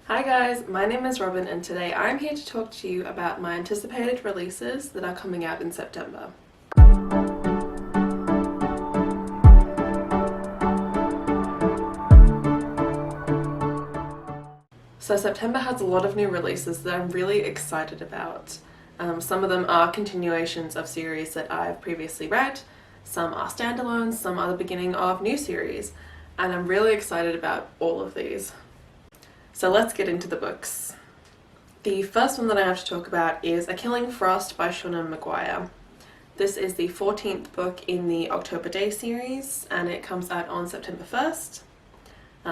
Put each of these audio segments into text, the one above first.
Hi guys, my name is Robin and today I'm here to talk to you about my anticipated releases that are coming out in September. So September has a lot of new releases that I'm really excited about. Some of them are continuations of series that I've previously read, some are standalones, some are the beginning of new series, and I'm really excited about all of these. So let's get into the books. The first one that I have to talk about is A Killing Frost by Seanan McGuire. This is the 14th book in the October Daye series and it comes out on September 1st.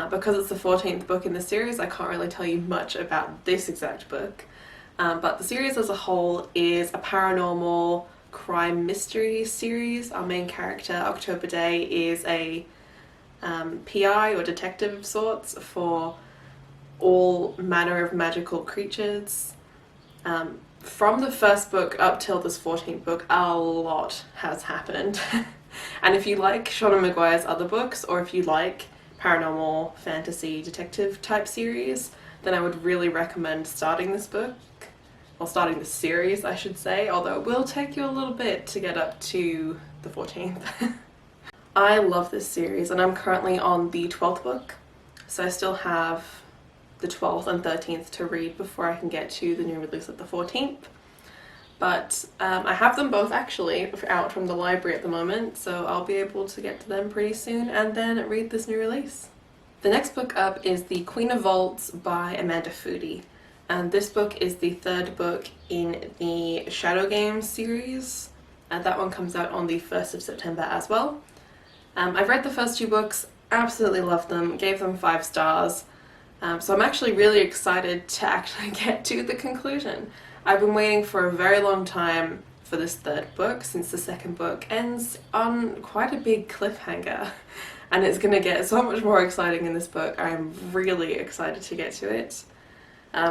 Because it's the 14th book in the series, I can't really tell you much about this exact book, but the series as a whole is a paranormal crime mystery series. Our main character, October Daye, is a PI or detective of sorts for all manner of magical creatures. From the first book up till this 14th book, a lot has happened. And if you like Seanan McGuire's other books, or if you like paranormal fantasy detective type series, then I would really recommend starting this book, or starting the series I should say, although it will take you a little bit to get up to the 14th. I love this series and I'm currently on the 12th book, so I still have the 12th and 13th to read before I can get to the new release of the 14th. But I have them both actually out from the library at the moment, so I'll be able to get to them pretty soon and then read this new release. The next book up is The Queen of Vaults by Amanda Foody, and this book is the third book in the Shadow Games series, and that one comes out on the 1st of September as well. I've read the first two books, absolutely loved them, gave them 5 stars, so I'm actually really excited to actually get to the conclusion. I've been waiting for a very long time for this third book, since the second book ends on quite a big cliffhanger, and it's going to get so much more exciting in this book. I'm really excited to get to it.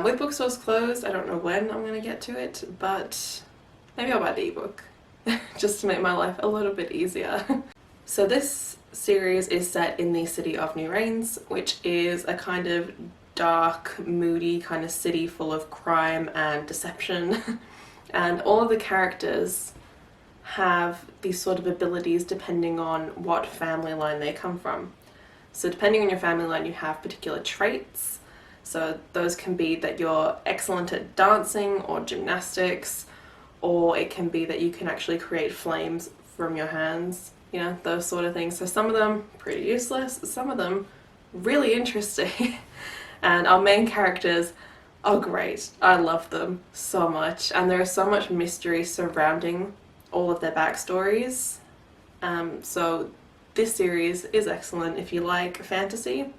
With bookstores closed, I don't know when I'm going to get to it, but maybe I'll buy the ebook just to make my life a little bit easier. So this series is set in the city of New Rains, which is a kind of dark, moody kind of city full of crime and deception. And all of the characters have these sort of abilities depending on what family line they come from. So depending on your family line, you have particular traits. So those can be that you're excellent at dancing or gymnastics, or it can be that you can actually create flames from your hands, you know, those sort of things. So some of them pretty useless, some of them really interesting. And our main characters are great. I love them so much, and there is so much mystery surrounding all of their backstories. So this series is excellent. If you like fantasy,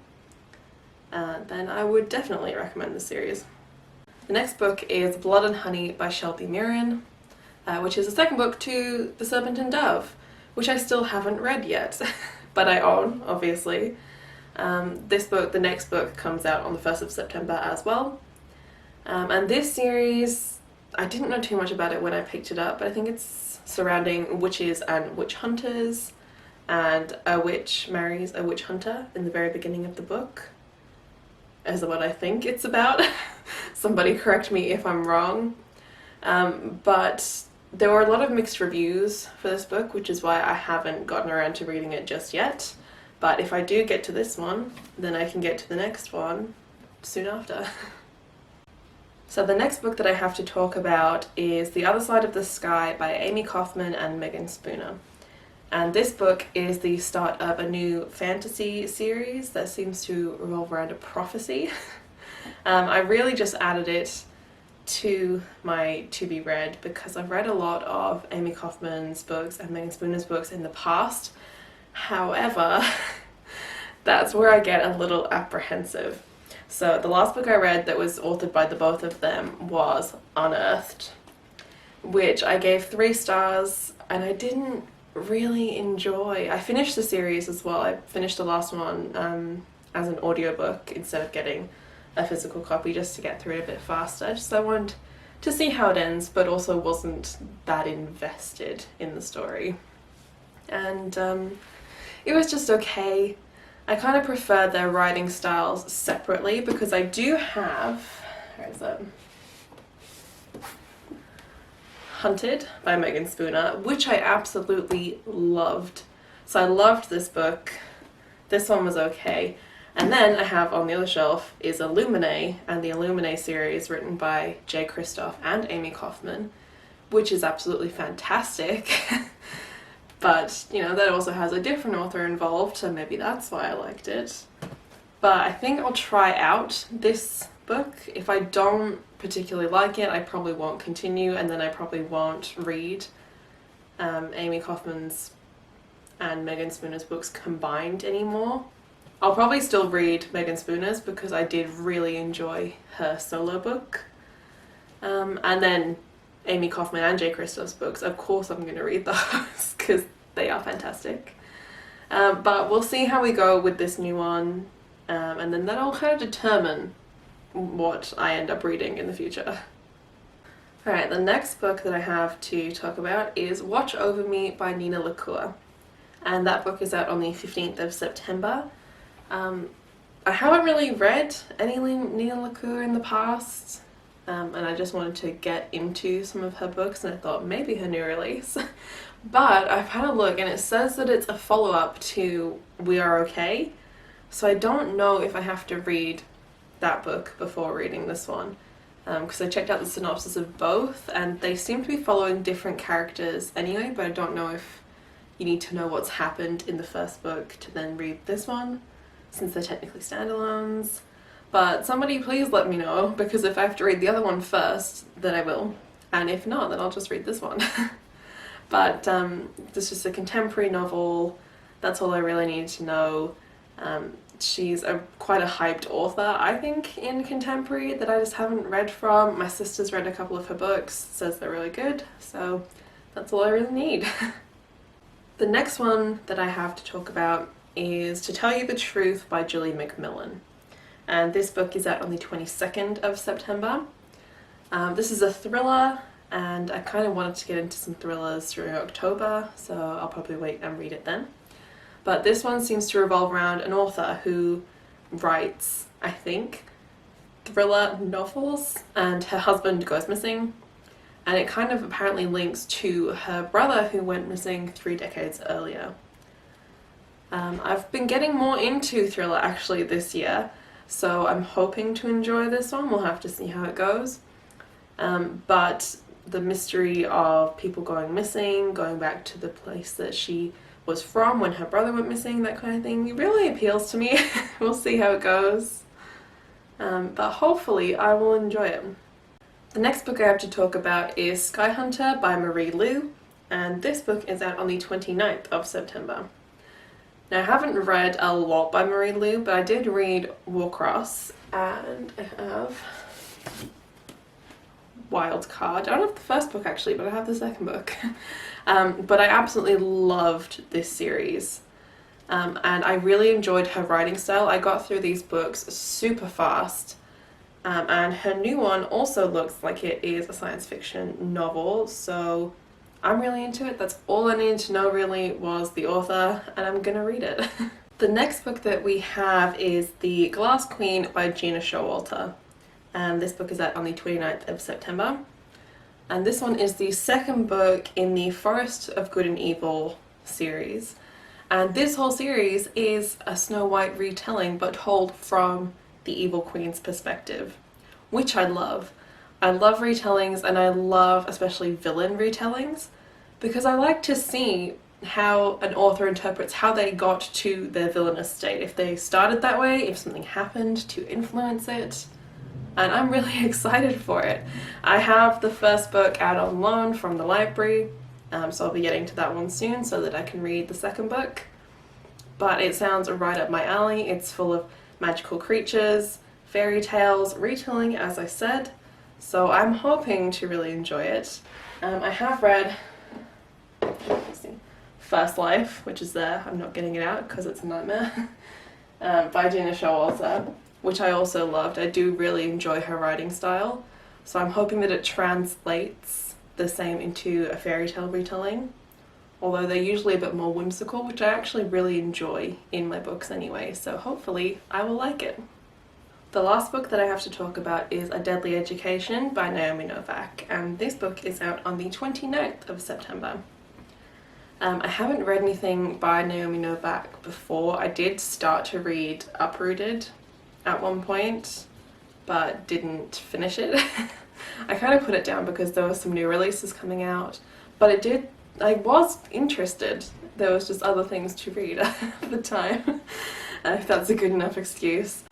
then I would definitely recommend this series. The next book is Blood and Honey by Shelby Murrin, which is the second book to The Serpent and Dove, which I still haven't read yet, but I own, obviously. The next book comes out on the 1st of September as well. And this series, I didn't know too much about it when I picked it up, but I think it's surrounding witches and witch hunters, and a witch marries a witch hunter in the very beginning of the book, is what I think it's about. Somebody correct me if I'm wrong. But there were a lot of mixed reviews for this book, which is why I haven't gotten around to reading it just yet. But if I do get to this one, then I can get to the next one soon after. So the next book that I have to talk about is The Other Side of the Sky by Amy Kaufman and Megan Spooner. And this book is the start of a new fantasy series that seems to revolve around a prophecy. I really just added it to my to be read because I've read a lot of Amy Kaufman's books and Megan Spooner's books in the past. However, that's where I get a little apprehensive. So the last book I read that was authored by the both of them was Unearthed, which I gave 3 stars and I didn't really enjoy. I finished the series as well. I finished the last one as an audiobook instead of getting a physical copy just to get through it a bit faster. Just I wanted to see how it ends, but also wasn't that invested in the story. And it was just okay. I kind of prefer their writing styles separately because I do have, where is it? Hunted by Megan Spooner, which I absolutely loved. So I loved this book. This one was okay. And then I have on the other shelf is Illuminae, and the Illuminae series written by Jay Kristoff and Amy Kaufman, which is absolutely fantastic. But, you know, that also has a different author involved, so maybe that's why I liked it. But I think I'll try out this book. If I don't particularly like it, I probably won't continue, and then I probably won't read Amy Kaufman's and Megan Spooner's books combined anymore. I'll probably still read Megan Spooner's because I did really enjoy her solo book. And then Amy Kaufman and Jay Kristoff's books, of course I'm going to read those because they are fantastic. But we'll see how we go with this new one, and then that'll kind of determine what I end up reading in the future. Alright, the next book that I have to talk about is Watch Over Me by Nina LaCour, and that book is out on the 15th of September. I haven't really read any Nina LaCour in the past, and I just wanted to get into some of her books, and I thought maybe her new release. But I've had a look and it says that it's a follow-up to We Are Okay, so I don't know if I have to read that book before reading this one, because I checked out the synopsis of both and they seem to be following different characters anyway, but I don't know if you need to know what's happened in the first book to then read this one, since they're technically standalones. But somebody please let me know, because if I have to read the other one first, then I will, and if not, then I'll just read this one. But this is just a contemporary novel, that's all I really needed to know. She's quite a hyped author, I think, in contemporary that I just haven't read from. My sister's read a couple of her books, says they're really good, so that's all I really need. The next one that I have to talk about is To Tell You the Truth by Julie Macmillan, and this book is out on the 22nd of September. This is a thriller, and I kind of wanted to get into some thrillers through October, so I'll probably wait and read it then. But this one seems to revolve around an author who writes, I think, thriller novels, and her husband goes missing, and it kind of apparently links to her brother who went missing 3 decades earlier. I've been getting more into thriller actually this year, so I'm hoping to enjoy this one. We'll have to see how it goes. But the mystery of people going missing, going back to the place that she was from when her brother went missing, that kind of thing, it really appeals to me. We'll see how it goes. But hopefully I will enjoy it. The next book I have to talk about is Sky Hunter by Marie Lu, and this book is out on the 29th of September. Now I haven't read a lot by Marie Lu, but I did read Warcross, and I have Wild Card. I don't have the first book actually, but I have the second book. But I absolutely loved this series, and I really enjoyed her writing style. I got through these books super fast, and her new one also looks like it is a science fiction novel, so I'm really into it. That's all I needed to know really was the author, and I'm gonna read it. The next book that we have is The Glass Queen by Gina Showalter, and this book is out on the 29th of September. And this one is the second book in the Forest of Good and Evil series. And this whole series is a Snow White retelling, but told from the Evil Queen's perspective, which I love. I love retellings, and I love especially villain retellings, because I like to see how an author interprets how they got to their villainous state. If they started that way, if something happened to influence it. And I'm really excited for it. I have the first book out on loan from the library, so I'll be getting to that one soon so that I can read the second book. But it sounds right up my alley. It's full of magical creatures, fairy tales, retelling as I said, so I'm hoping to really enjoy it. I have read First Life, which is there. I'm not getting it out because it's a nightmare, by Gina Showalter, which I also loved. I do really enjoy her writing style, so I'm hoping that it translates the same into a fairy tale retelling, although they're usually a bit more whimsical, which I actually really enjoy in my books anyway, so hopefully I will like it. The last book that I have to talk about is A Deadly Education by Naomi Novik, and this book is out on the 29th of September. I haven't read anything by Naomi Novik before. I did start to read Uprooted at one point, but didn't finish it. I kind of put it down because there were some new releases coming out, but I was interested. There was just other things to read at the time, if that's a good enough excuse.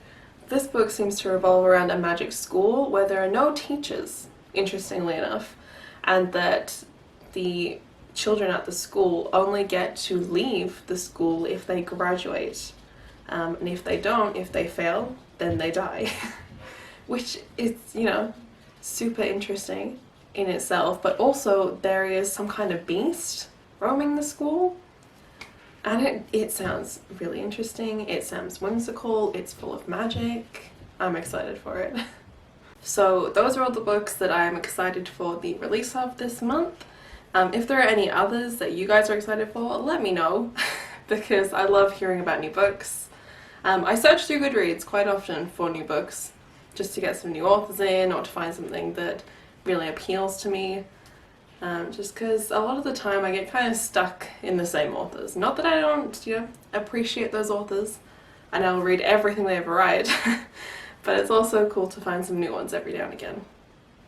This book seems to revolve around a magic school where there are no teachers, interestingly enough, and that the children at the school only get to leave the school if they graduate. And if they don't, if they fail, then they die. Which is, you know, super interesting in itself, but also there is some kind of beast roaming the school. And it sounds really interesting, it sounds whimsical, it's full of magic. I'm excited for it. So those are all the books that I'm excited for the release of this month. If there are any others that you guys are excited for, let me know, because I love hearing about new books. I search through Goodreads quite often for new books, just to get some new authors in or to find something that really appeals to me. Just because a lot of the time I get kind of stuck in the same authors. Not that I don't, you know, appreciate those authors and I'll read everything they ever write, but it's also cool to find some new ones every now and again.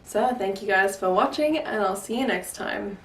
So thank you guys for watching, and I'll see you next time.